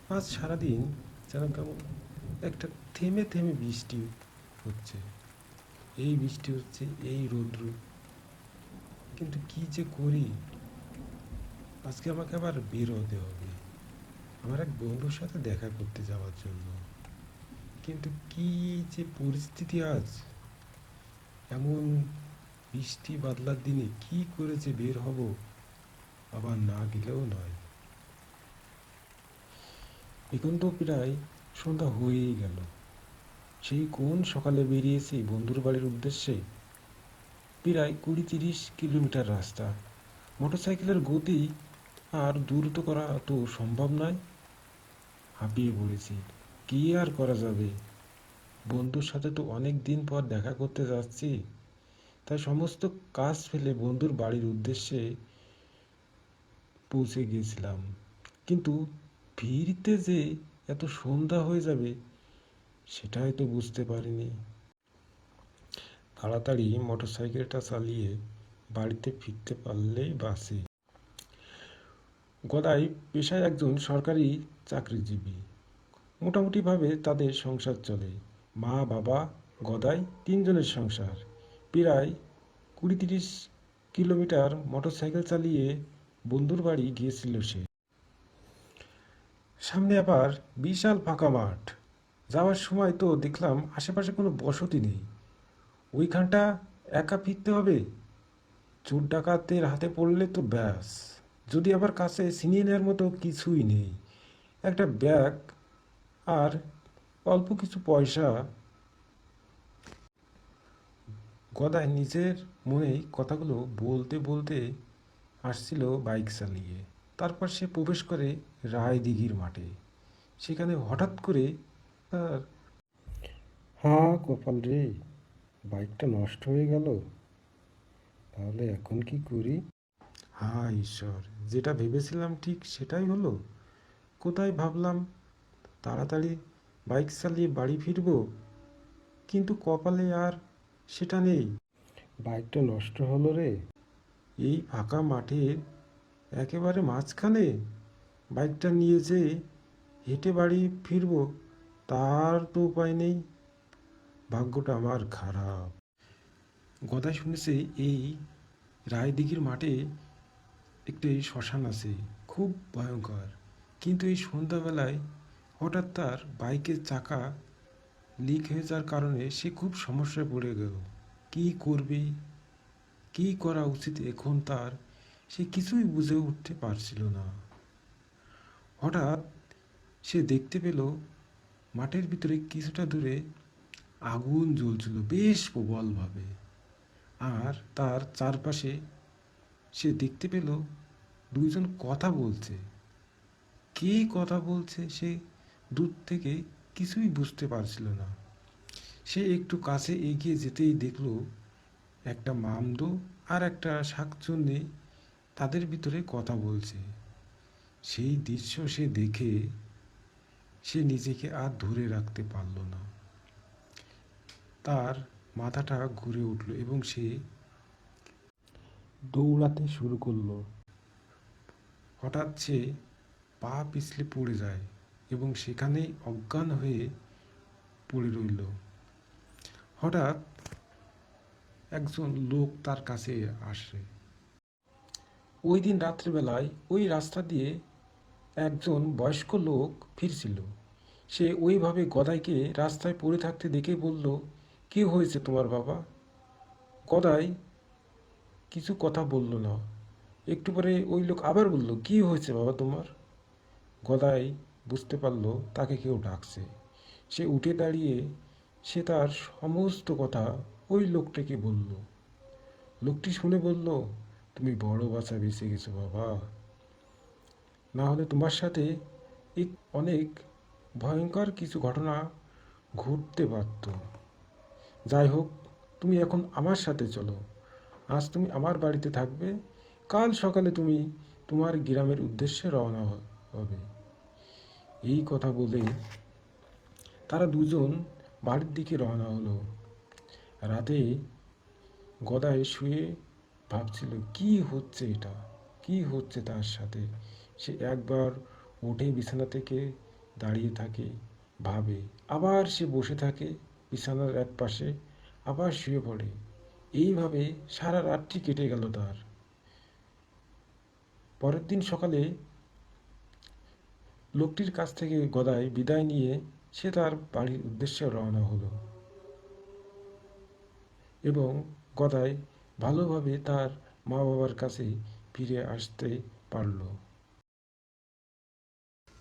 আজ সারাদিন যেন কেমন একটা থেমে থেমে বৃষ্টি হচ্ছে। এই বৃষ্টি হচ্ছে, এই রৌদ্র। কিন্তু কি যে করি? আজকে আমাকে আবার বের হতে হবে আমার এক বন্ধুর সাথে দেখা করতে যাওয়ার জন্য। কিন্তু কি যে পরিস্থিতি আজ! এমন বৃষ্টি বাদলার দিনে কি করে যে বের হব, আবার না গেলেও নয়। এখন তো প্রায় সন্ধ্যা হয়েই গেল। সেই কোন সকালে বেরিয়েছি বন্ধুর বাড়ির উদ্দেশ্যে। প্রায় 20-30 কিলোমিটার রাস্তা। মোটরসাইকেলের গতি আর দ্রুত করা তো সম্ভব নয়। হাঁপিয়ে পড়েছি। কি আর করা যাবে? বন্ধুর সাথে তো অনেক দিন পর দেখা করতে যাচ্ছি। তাই সমস্ত কাজ ফেলে বন্ধুর বাড়ির উদ্দেশ্যে পৌঁছে গিয়েছিলাম। কিন্তু ফিরতে যে এত সন্ধ্যা হয়ে যাবে সেটাই তো বুঝতে পারিনি। তাড়াতাড়ি মোটরসাইকেলটা চালিয়ে বাড়িতে ফিরতে পারলেই বাঁচি। গদাই পেশায় একজন সরকারি চাকরিজীবী। মোটামুটিভাবে তাদের সংসার চলে। মা, বাবা, গদাই তিনজনের সংসার। প্রায় 20-30 কিলোমিটার মোটরসাইকেল চালিয়ে বন্ধুর বাড়ি গিয়েছিল সে। সামনে আবার বিশাল ফাঁকা মাঠ। যাওয়ার সময় তো দেখলাম আশেপাশে কোনো বসতি নেই। ওইখানটা একা ফিরতে হবে। চোর ডাকাতের হাতে পড়লে তো ব্যাস। যদি আবার কাছে ছিনিয়ে নেওয়ার মতো কিছুই নেই, একটা ব্যাগ আর অল্প কিছু পয়সা। গদাই নিজের মনেই কথাগুলো বলতে বলতে আসছিল বাইক চালিয়ে। তারপর সে প্রবেশ করে রায়দিঘির মাঠে। সেখানে হঠাৎ করে তার কপাল রে, বাইকটা নষ্ট হয়ে গেল। তাহলে এখন কি করি? ঈশ্বর, যেটা ভেবেছিলাম ঠিক সেটাই হলো। কোথায় ভাবলাম তাড়াতাড়ি বাইক চালিয়ে বাড়ি ফিরবো, কিন্তু কপালে আর সেটা নেই। বাইকটা নষ্ট হলো রে, এই ফাঁকা মাঠের একেবারে মাঝখানে। বাইকটা নিয়ে যে হেঁটে বাড়ি ফিরবো তার তো উপায় নেই। ভাগ্যটা আমার খারাপ। গদাই শুনেছে এই রায়দিঘির মাঠে একটি শ্মশান আছে, খুব ভয়ঙ্কর। কিন্তু এই সন্ধ্যাবেলায় হঠাৎ তার বাইকের চাকা লিক হয়ে যাওয়ার কারণে সে খুব সমস্যায় পড়ে গেল। কি করবে, কি করা উচিত এখন তার, সে কিছুই বুঝে উঠতে পারছিল না। হঠাৎ সে দেখতে পেল মাঠের ভিতরে কিছুটা দূরে আগুন জ্বলছিল বেশ প্রবলভাবে। আর তার চারপাশে সে দেখতে পেল দুইজন কথা বলছে। কে কথা বলছে সে দূর থেকে কিছুই বুঝতে পারছিল না। সে একটু কাছে এগিয়ে যেতেই দেখল একটা মামদো আর একটা শাকচুন্নি তাদের ভিতরে কথা বলছে। সেই দৃশ্য সে দেখে সে নিজেকে আর ধরে রাখতে পারল না। তার মাথাটা ঘুরে উঠল এবং সে দৌড়াতে শুরু করলো। হঠাৎ সে পা পিছলে পড়ে যায় এবং সেখানেই অজ্ঞান হয়ে পড়ে রইল। হঠাৎ একজন লোক তার কাছে আসে। ওই দিন রাত্রিবেলায় ওই রাস্তা দিয়ে একজন বয়স্ক লোক ফিরছিল। সে ওইভাবে গদাইকে রাস্তায় পড়ে থাকতে দেখে বলল, কি হয়েছে তোমার বাবা? গদাই কিছু কথা বলল না। একটু পরে ওই লোক আবার বলল, কি হয়েছে বাবা তোমার? গদাই বুঝতে পারল তাকে কেউ ডাকছে। সে উঠে দাঁড়িয়ে সে তার সমস্ত কথা ওই লোকটাকে বলল। লোকটি শুনে বলল, তুমি বড় বাঁচা বেঁচে গেছো বাবা, না হলে তোমার সাথে এক অনেক ভয়ঙ্কর কিছু ঘটনা ঘটতে পারত। যাই হোক, তুমি এখন আমার সাথে চলো। আজ তুমি আমার বাড়িতে থাকবে, কাল সকালে তুমি তোমার গ্রামের উদ্দেশ্যে রওনা হবে। এই কথা বলে তারা দুজন বাড়ির দিকে রওনা হলো। রাতে গদাই শুয়ে ভাবছিল কি হচ্ছে এটা, কি হচ্ছে তার সাথে। সে একবার উঠে বিছানা থেকে দাঁড়িয়ে থাকে, ভাবে, আবার সে বসে থাকে বিছানার এক পাশে, আবার শুয়ে পড়ে। এইভাবে সারা রাতটি কেটে গেল তার। পরের দিন সকালে লোকটির কাছ থেকে গদাই বিদায় নিয়ে সে তার বাড়ির উদ্দেশ্যে রওনা হলো এবং গদাই ভালোভাবে তার মা বাবার কাছে ফিরে আসতে পারল।